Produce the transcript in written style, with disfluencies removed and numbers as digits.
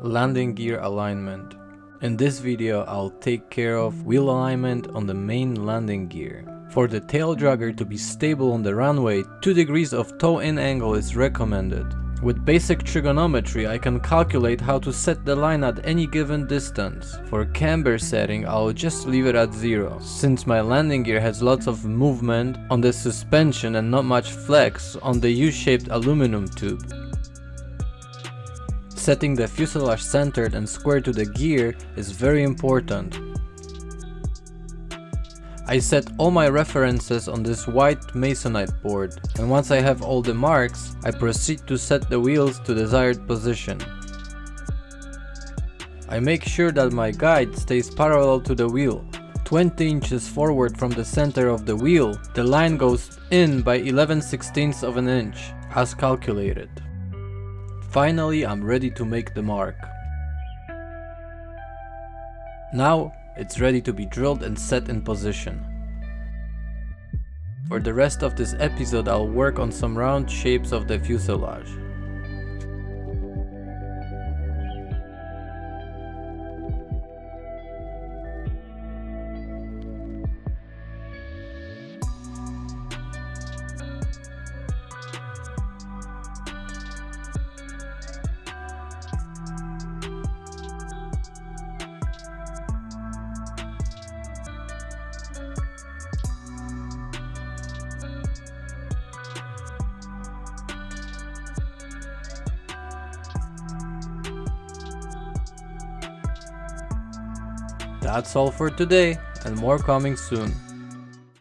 Landing gear alignment. In this video I'll take care of wheel alignment on the main landing gear. For the tail dragger to be stable on the runway, 2 degrees of toe-in angle is recommended. With basic trigonometry I can calculate how to set the line at any given distance. For camber setting I'll just leave it at 0, since my landing gear has lots of movement on the suspension and not much flex on the U-shaped aluminum tube. Setting the fuselage centered and square to the gear is very important. I set all my references on this white masonite board, and once I have all the marks, I proceed to set the wheels to desired position. I make sure that my guide stays parallel to the wheel. 20 inches forward from the center of the wheel, the line goes in by 11/16 of an inch, as calculated. Finally, I'm ready to make the mark. Now, it's ready to be drilled and set in position. For the rest of this episode I'll work on some round shapes of the fuselage. That's all for today, and more coming soon.